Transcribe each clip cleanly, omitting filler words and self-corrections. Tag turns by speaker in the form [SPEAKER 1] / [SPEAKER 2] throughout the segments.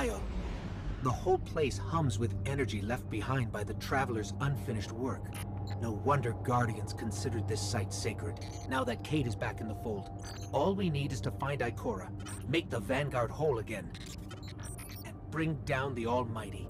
[SPEAKER 1] vile. The whole place hums with energy left behind by the Traveler's unfinished work. No wonder Guardians considered this site sacred, now that Kate is back in the fold. All we need is to find Ikora, make the Vanguard whole again, and bring down the Almighty.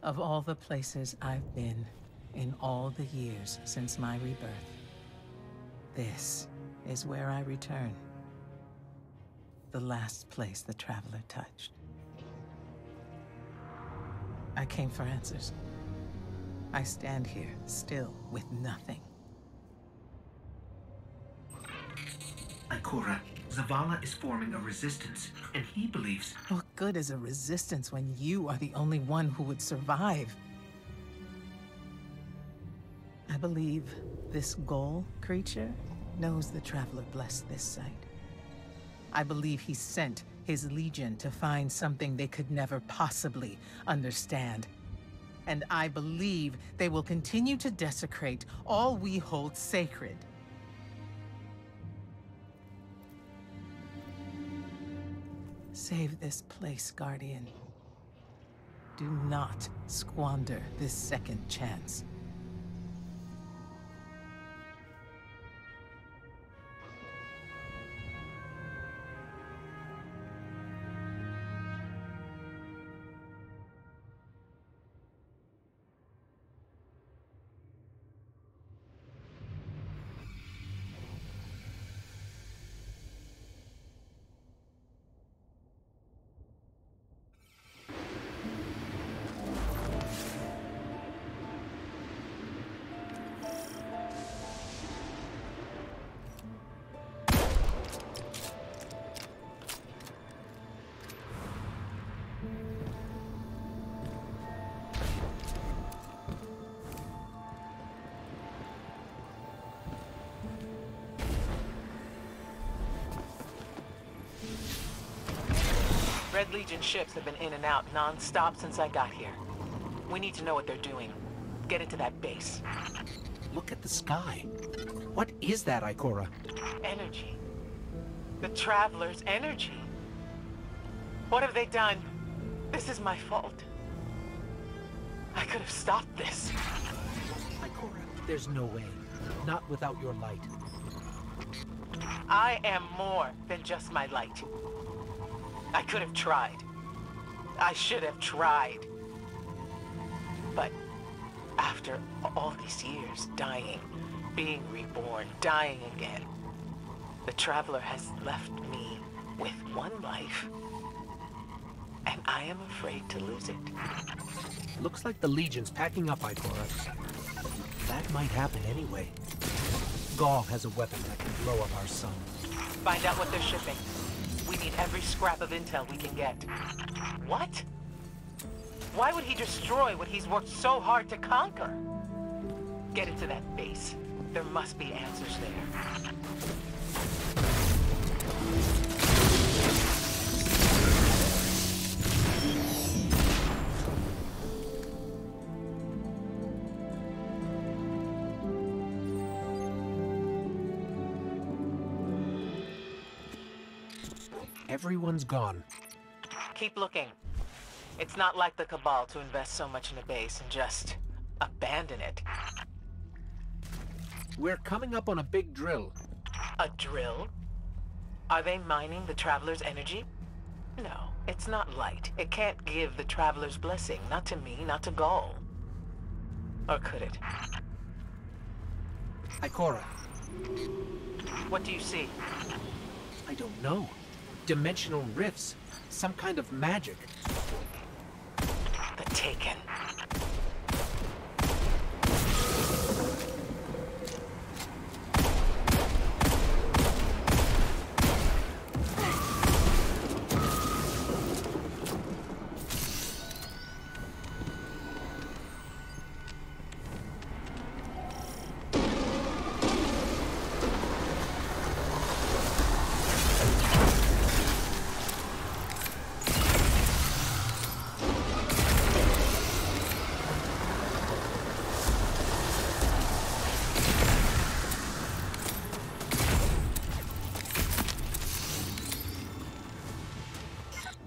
[SPEAKER 2] Of all the places I've been in all the years since my rebirth, this is where I return. The last place the Traveler touched. I came for answers. I stand here, still with nothing.
[SPEAKER 1] Ikora, Zavala is forming a resistance, and he believes...
[SPEAKER 2] What good is a resistance when you are the only one who would survive? I believe this Ghoul creature knows the Traveler blessed this site. I believe he sent his legion to find something they could never possibly understand. And I believe they will continue to desecrate all we hold sacred. Save this place, Guardian. Do not squander this second chance. Red Legion ships have been in and out non-stop since I got here. We need to know what they're doing. Get into that base.
[SPEAKER 1] Look at the sky. What is that, Ikora?
[SPEAKER 2] Energy. The Traveler's energy. What have they done? This is my fault. I could have stopped this.
[SPEAKER 1] Ikora, there's no way. Not without your light.
[SPEAKER 2] I am more than just my light. I could have tried. I should have tried. But after all these years, dying, being reborn, dying again, the Traveler has left me with one life, and I am afraid to lose it.
[SPEAKER 1] Looks like the Legion's packing up, Ikora. That might happen anyway. Gaul has a weapon that can blow up our sun.
[SPEAKER 2] Find out what they're shipping. We need every scrap of intel we can get. What? Why would he destroy what he's worked so hard to conquer? Get into that base. There must be answers there.
[SPEAKER 1] Everyone's gone.
[SPEAKER 2] Keep looking. It's not like the Cabal to invest so much in a base and just abandon it.
[SPEAKER 1] We're coming up on a big drill.
[SPEAKER 2] A drill? Are they mining the Traveler's energy? No, it's not light. It can't give the Traveler's blessing. Not to me, not to Gaul. Or could it?
[SPEAKER 1] Ikora.
[SPEAKER 2] What do you see?
[SPEAKER 1] I don't know. Dimensional rifts. Some kind of magic.
[SPEAKER 2] The Taken.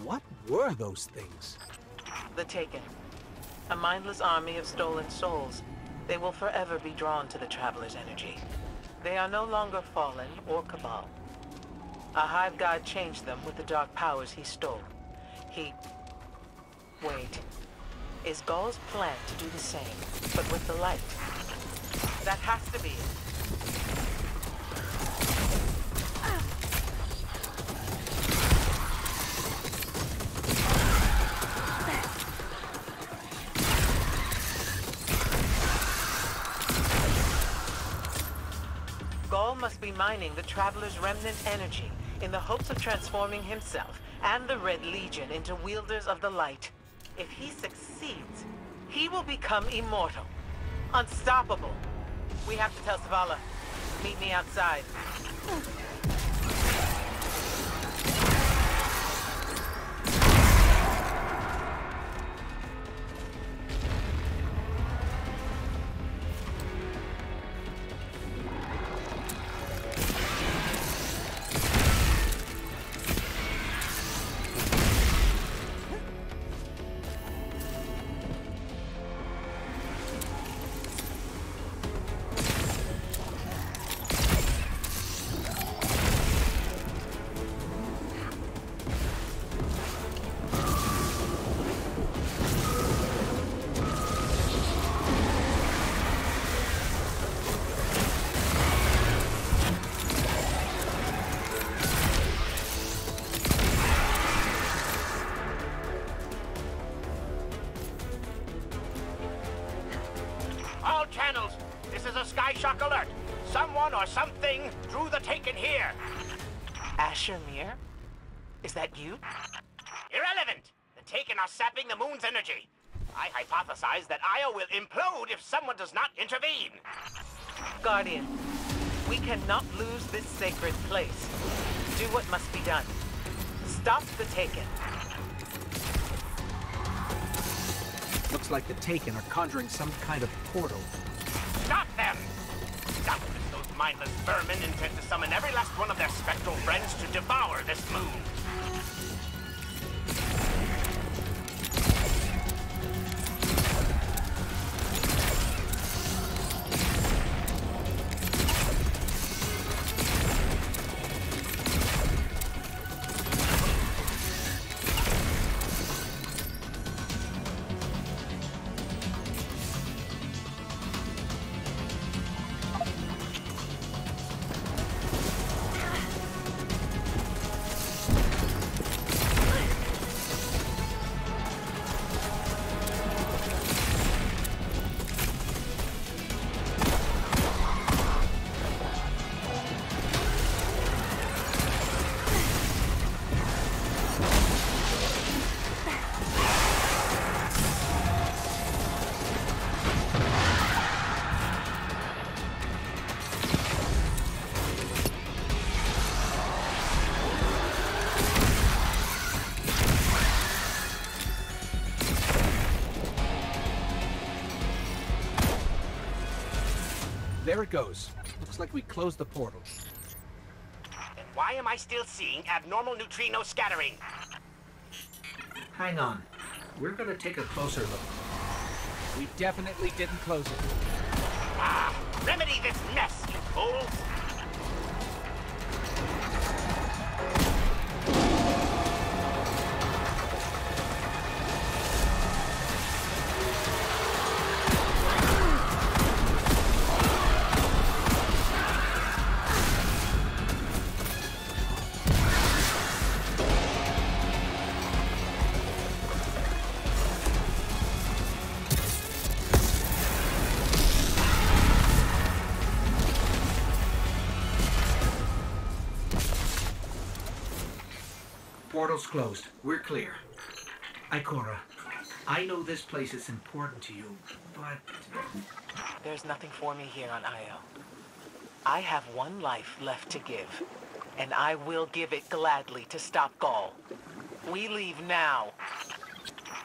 [SPEAKER 1] What were those things?
[SPEAKER 2] The Taken. A mindless army of stolen souls. They will forever be drawn to the Traveler's energy. They are no longer fallen or Cabal. A Hive God changed them with the dark powers he stole. Wait. Is Gaul's plan to do the same, but with the light? That has to be it. Gaul must be mining the Traveler's remnant energy in the hopes of transforming himself and the Red Legion into wielders of the light. If he succeeds, he will become immortal. Unstoppable. We have to tell Zavala. Meet me outside.
[SPEAKER 3] All channels, this is a Sky Shock alert. Someone or something drew the Taken here.
[SPEAKER 2] Asher Mir? Is that you?
[SPEAKER 3] Irrelevant. The Taken are sapping the moon's energy. I hypothesize that Io will implode if someone does not intervene.
[SPEAKER 2] Guardian, we cannot lose this sacred place. Do what must be done. Stop the Taken.
[SPEAKER 1] Looks like the Taken are conjuring some kind of portal.
[SPEAKER 3] Stop them! Doubtless those mindless vermin intend to summon every last one of their spectral friends to devour this moon.
[SPEAKER 1] There it goes. Looks like we closed the portal.
[SPEAKER 3] Then why am I still seeing abnormal neutrino scattering?
[SPEAKER 1] Hang on. We're gonna take a closer look. We definitely didn't close it.
[SPEAKER 3] Ah! Remedy this mess, you fools!
[SPEAKER 1] Portal's closed. We're clear. Ikora, I know this place is important to you, but...
[SPEAKER 2] There's nothing for me here on Io. I have one life left to give, and I will give it gladly to stop Gaul. We leave now.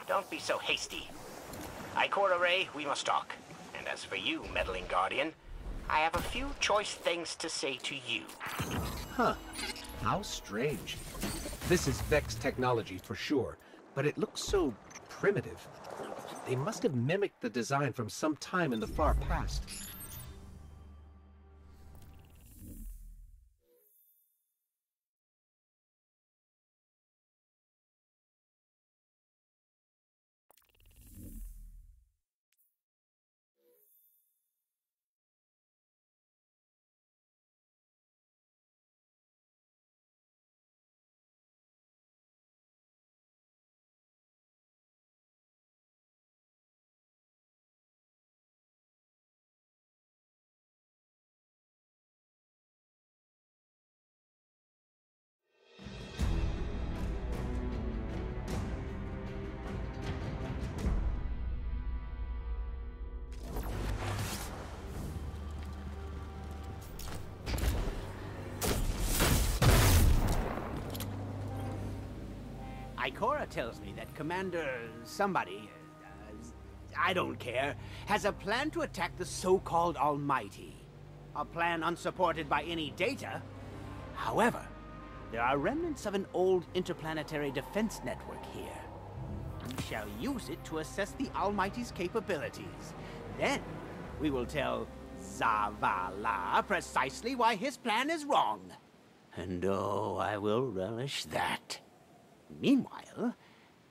[SPEAKER 3] Don't be so hasty. Ikora Ray, we must talk. And as for you, meddling Guardian, I have a few choice things to say to you.
[SPEAKER 1] Huh. How strange. This is Vex technology for sure, but it looks so primitive. They must have mimicked the design from some time in the far past.
[SPEAKER 4] Ikora tells me that Commander somebody, I don't care, has a plan to attack the so-called Almighty. A plan unsupported by any data. However, there are remnants of an old interplanetary defense network here. We shall use it to assess the Almighty's capabilities. Then, we will tell Zavala precisely why his plan is wrong. And oh, I will relish that. Meanwhile,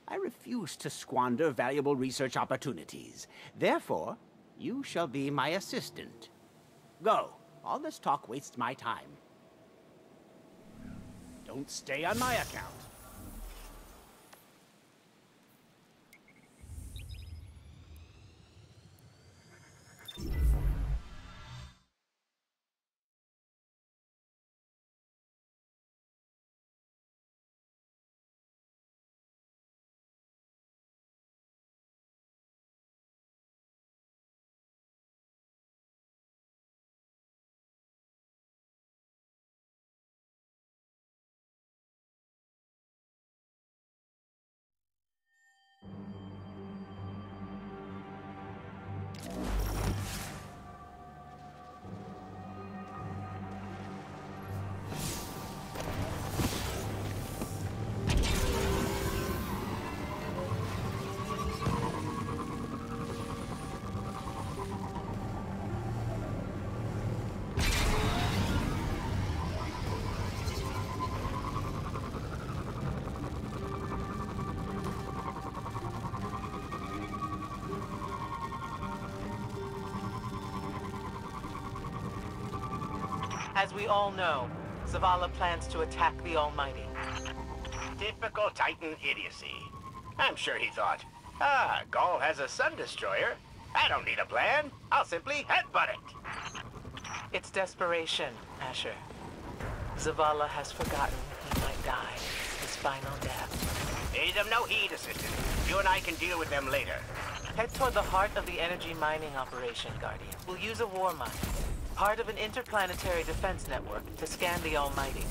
[SPEAKER 4] I refuse to squander valuable research opportunities. Therefore, you shall be my assistant. Go. All this talk wastes my time. Don't stay on my account.
[SPEAKER 2] As we all know, Zavala plans to attack the Almighty.
[SPEAKER 3] Typical Titan idiocy. I'm sure he thought, Gaul has a sun destroyer. I don't need a plan. I'll simply headbutt it.
[SPEAKER 2] It's desperation, Asher. Zavala has forgotten he might die. His final death.
[SPEAKER 3] Pay them no heed, Assistant. You and I can deal with them later.
[SPEAKER 2] Head toward the heart of the energy mining operation, Guardian. We'll use a war mine, part of an interplanetary defense network, to scan the Almighty.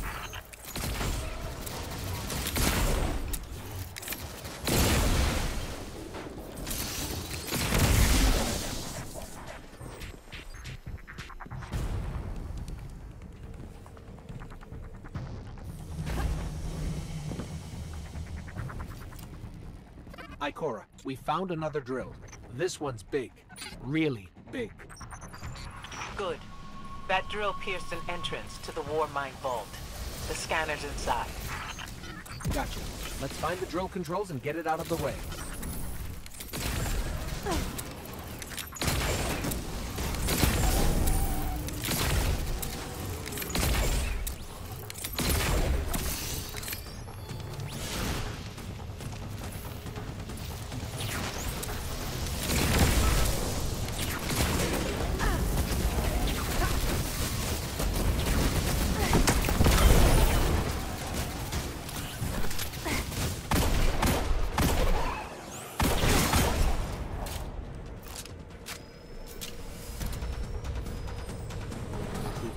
[SPEAKER 1] Ikora, we found another drill. This one's big. Really big.
[SPEAKER 2] Good. That drill pierced an entrance to the war mine vault. The scanner's inside.
[SPEAKER 1] Gotcha. Let's find the drill controls and get it out of the way.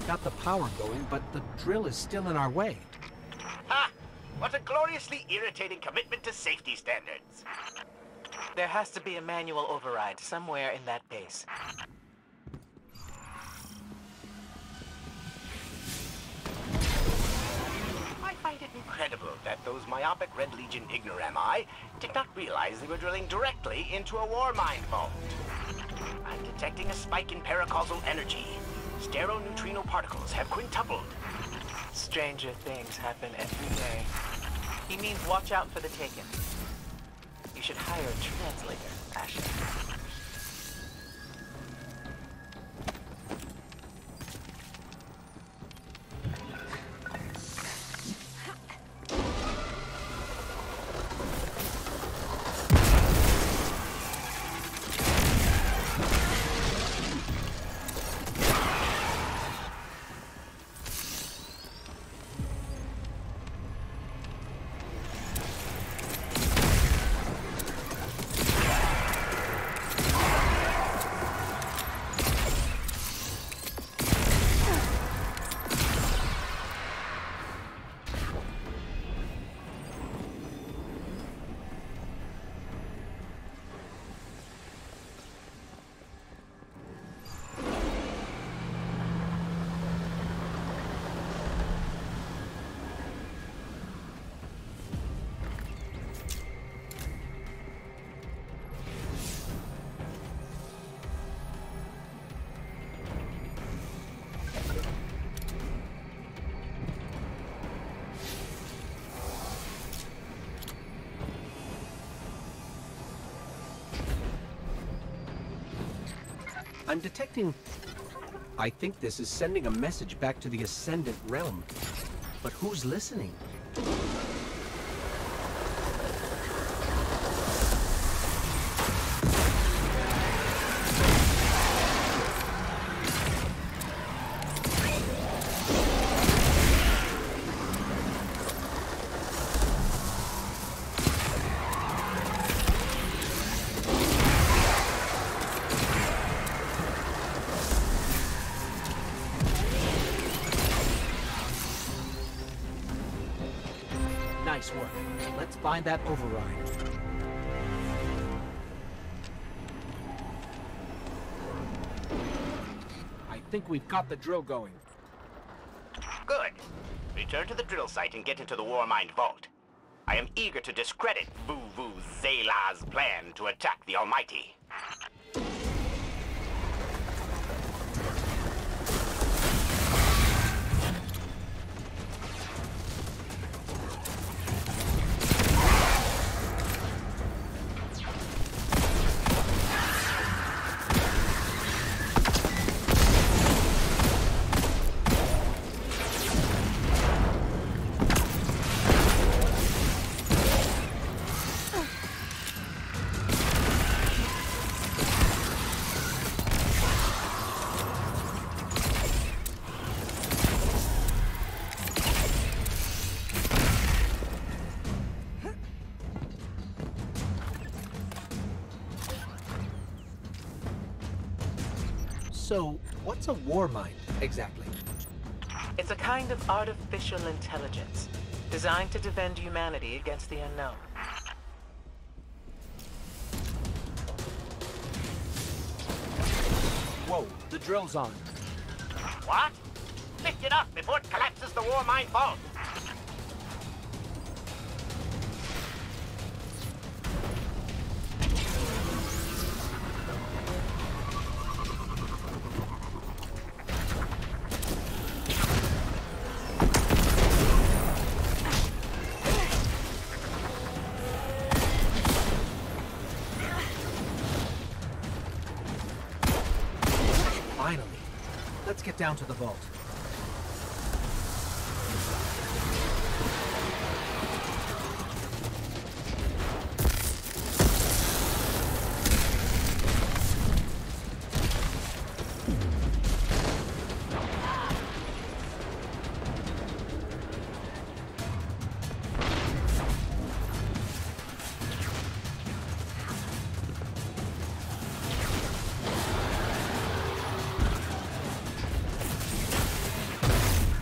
[SPEAKER 1] Got the power going, but the drill is still in our way.
[SPEAKER 3] Ha! What a gloriously irritating commitment to safety standards.
[SPEAKER 2] There has to be a manual override somewhere in that base.
[SPEAKER 3] I find it incredible that those myopic Red Legion ignorami did not realize they were drilling directly into a war mine vault. I'm detecting a spike in paracausal energy. Stereoneutrino particles have quintupled.
[SPEAKER 2] Stranger things happen every day. He means watch out for the Taken. You should hire a translator, Asher.
[SPEAKER 1] I'm detecting... I think this is sending a message back to the Ascendant Realm. But who's listening? Nice work. Let's find that override. I think we've got the drill going.
[SPEAKER 3] Good. Return to the drill site and get into the war mine vault. I am eager to discredit Vu Zela's plan to attack the Almighty.
[SPEAKER 1] So, what's a war mind, exactly?
[SPEAKER 2] It's a kind of artificial intelligence designed to defend humanity against the unknown.
[SPEAKER 1] Whoa, the drill's on.
[SPEAKER 3] What? Lift it up before it collapses the war mine vault.
[SPEAKER 1] Finally. Let's get down to the vault.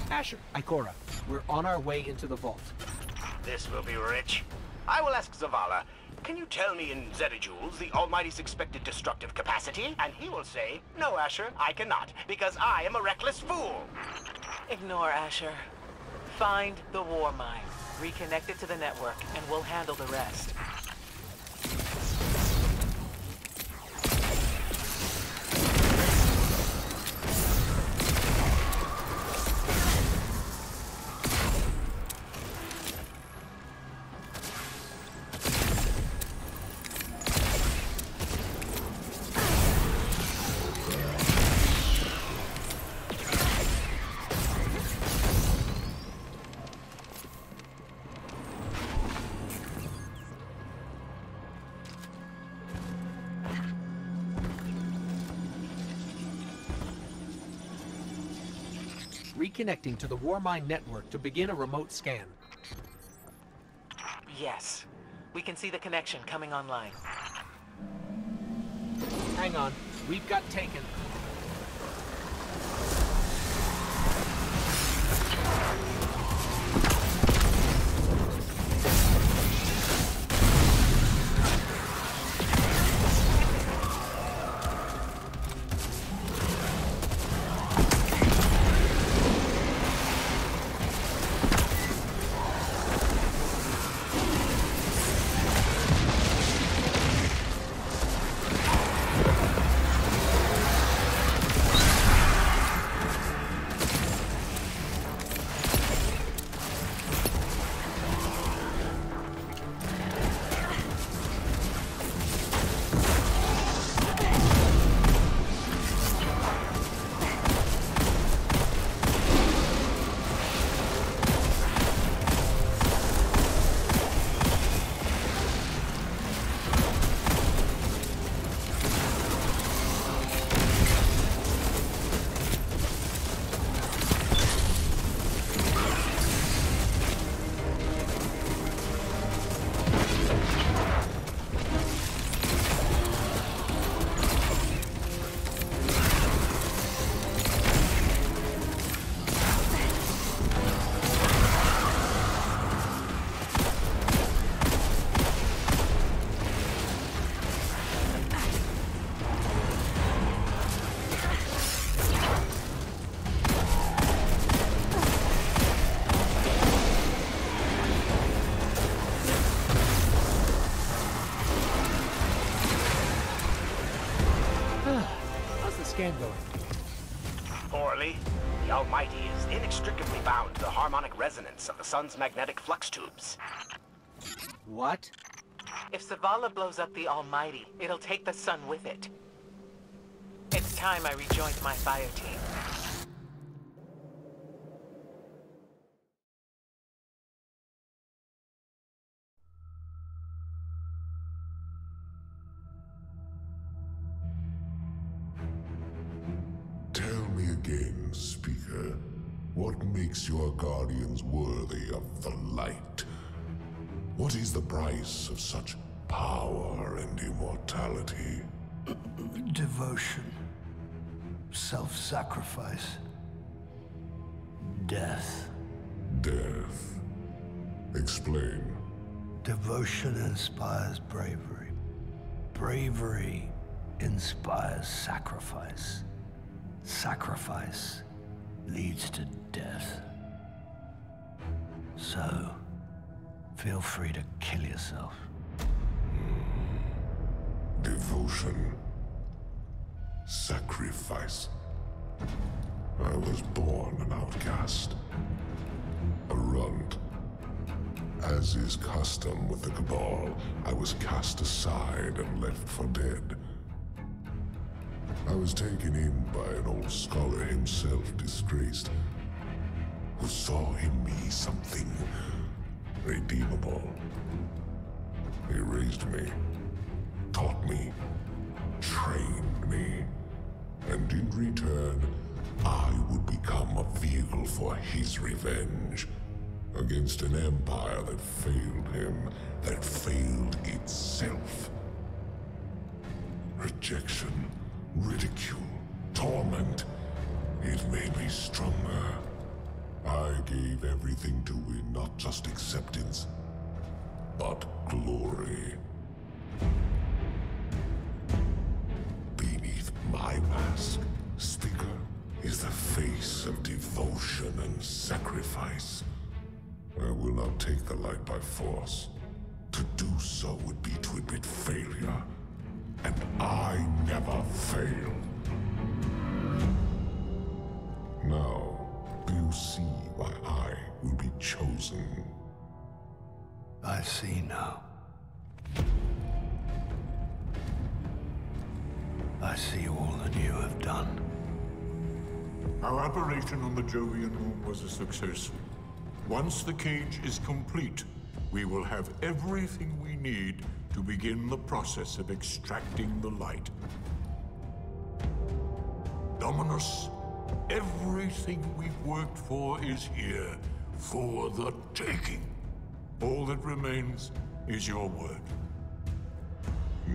[SPEAKER 1] Asher, Ikora, we're on our way into the vault.
[SPEAKER 3] This will be rich. I will ask Zavala, can you tell me in zetajoules the Almighty's expected destructive capacity? And he will say, no, Asher, I cannot, because I am a reckless fool.
[SPEAKER 2] Ignore Asher. Find the war mine, reconnect it to the network, and we'll handle the rest.
[SPEAKER 1] Reconnecting to the Warmind network to begin a remote scan.
[SPEAKER 2] Yes. We can see the connection coming online.
[SPEAKER 1] Hang on. We've got taken. Scan going.
[SPEAKER 3] Poorly. The Almighty is inextricably bound to the harmonic resonance of the sun's magnetic flux tubes.
[SPEAKER 1] What?
[SPEAKER 2] If Zavala blows up the Almighty, it'll take the sun with it. It's time I rejoined my fire team.
[SPEAKER 5] Tell me again, Speaker, what makes your Guardians worthy of the light? What is the price of such power and immortality?
[SPEAKER 6] Devotion. Self-sacrifice. Death.
[SPEAKER 5] Death. Explain.
[SPEAKER 6] Devotion inspires bravery. Bravery inspires sacrifice. Sacrifice leads to death. So, feel free to kill yourself.
[SPEAKER 5] Devotion. Sacrifice. I was born an outcast. A runt. As is custom with the Cabal, I was cast aside and left for dead. I was taken in by an old scholar himself, disgraced, who saw in me something redeemable. He raised me, taught me, trained me, and in return, I would become a vehicle for his revenge against an empire that failed him, that failed itself. Rejection, ridicule, torment. It made me stronger. I gave everything to win not just acceptance, but glory. Beneath my mask, Speaker, is the face of devotion and sacrifice. I will not take the light by force. To do so would be to admit failure. And I never fail. Now, do you see why I will be chosen?
[SPEAKER 6] I see now. I see all that you have done.
[SPEAKER 7] Our operation on the Jovian Moon was a success. Once the cage is complete, we will have everything we need to begin the process of extracting the light. Dominus, everything we've worked for is here, for the taking. All that remains is your word.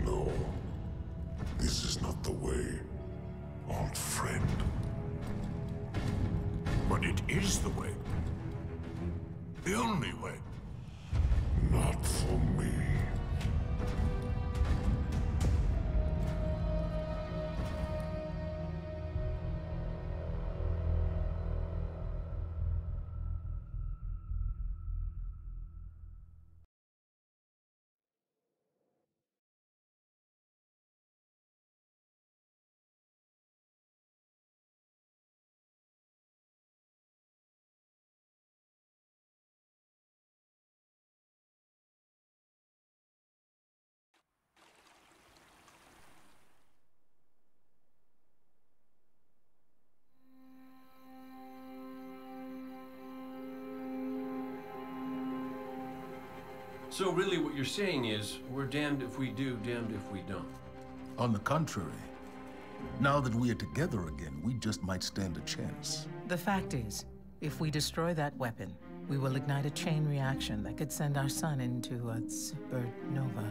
[SPEAKER 5] No. This is not the way, old friend.
[SPEAKER 7] But it is the way. The only way.
[SPEAKER 5] Not for me.
[SPEAKER 8] So really what you're saying is, we're damned if we do, damned if we don't.
[SPEAKER 9] On the contrary, now that we are together again, we just might stand a chance.
[SPEAKER 2] The fact is, if we destroy that weapon, we will ignite a chain reaction that could send our sun into a supernova.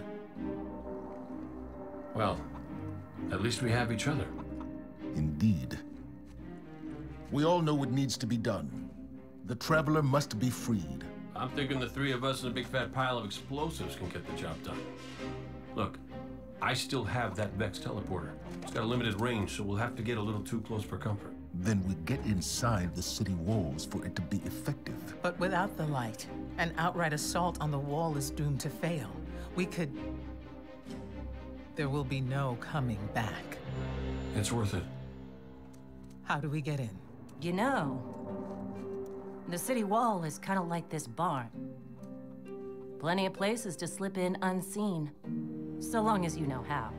[SPEAKER 8] Well, at least we have each other.
[SPEAKER 9] Indeed. We all know what needs to be done. The Traveler must be freed.
[SPEAKER 8] I'm thinking the three of us and a big fat pile of explosives can get the job done. Look, I still have that Vex teleporter. It's got a limited range, so we'll have to get a little too close for comfort.
[SPEAKER 9] Then we get inside the city walls for it to be effective.
[SPEAKER 2] But without the light, an outright assault on the wall is doomed to fail. We could... There will be no coming back.
[SPEAKER 8] It's worth it.
[SPEAKER 2] How do we get in?
[SPEAKER 10] You know, the city wall is kind of like this barn. Plenty of places to slip in unseen, so long as you know how.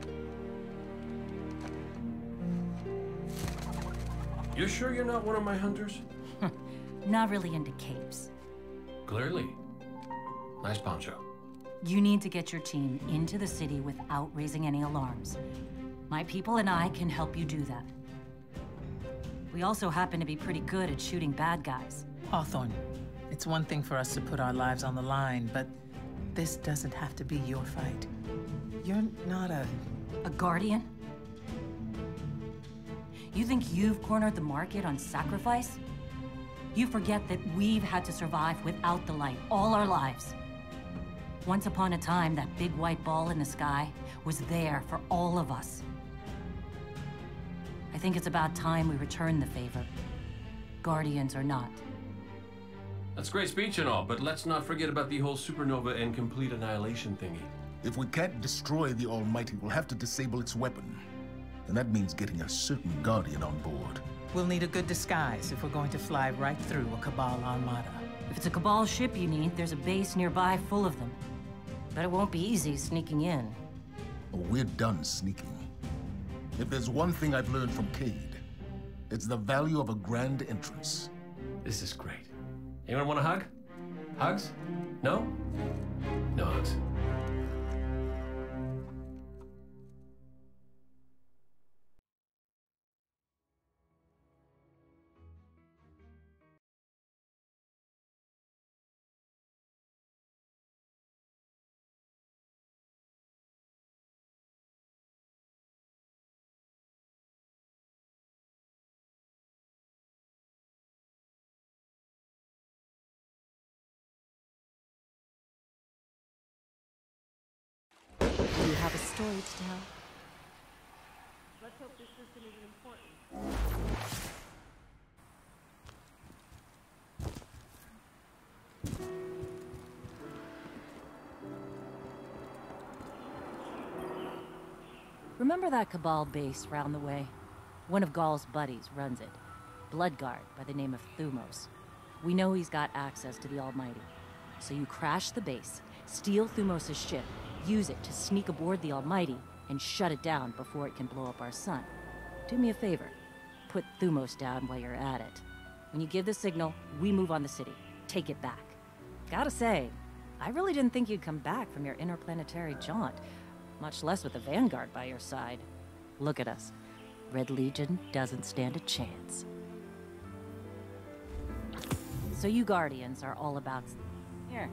[SPEAKER 8] You sure you're not one of my hunters?
[SPEAKER 10] Not really into capes.
[SPEAKER 8] Clearly. Nice poncho.
[SPEAKER 10] You need to get your team into the city without raising any alarms. My people and I can help you do that. We also happen to be pretty good at shooting bad guys.
[SPEAKER 2] Hawthorne, it's one thing for us to put our lives on the line, but this doesn't have to be your fight. You're not a
[SPEAKER 10] guardian? You think you've cornered the market on sacrifice? You forget that we've had to survive without the light all our lives. Once upon a time, that big white ball in the sky was there for all of us. I think it's about time we return the favor, Guardians or not.
[SPEAKER 8] That's great speech and all, but let's not forget about the whole supernova and complete annihilation thingy.
[SPEAKER 9] If we can't destroy the Almighty, we'll have to disable its weapon. And that means getting a certain Guardian on board.
[SPEAKER 2] We'll need a good disguise if we're going to fly right through a Cabal armada.
[SPEAKER 10] If it's a Cabal ship you need, there's a base nearby full of them. But it won't be easy sneaking in.
[SPEAKER 9] Oh, we're done sneaking. If there's one thing I've learned from Cade, it's the value of a grand entrance.
[SPEAKER 8] This is great. Anyone want a hug? Hugs? No? No hugs.
[SPEAKER 10] You have a story to tell.
[SPEAKER 11] Let's hope this system isn't important.
[SPEAKER 10] Remember that Cabal base round the way? One of Gaul's buddies runs it. Bloodguard by the name of Thumos. We know he's got access to the Almighty. So you crash the base, steal Thumos' ship, use it to sneak aboard the Almighty, and shut it down before it can blow up our sun. Do me a favor. Put Thumos down while you're at it. When you give the signal, we move on the city. Take it back. Gotta say, I really didn't think you'd come back from your interplanetary jaunt, much less with the Vanguard by your side. Look at us. Red Legion doesn't stand a chance. So you Guardians are all about... Here,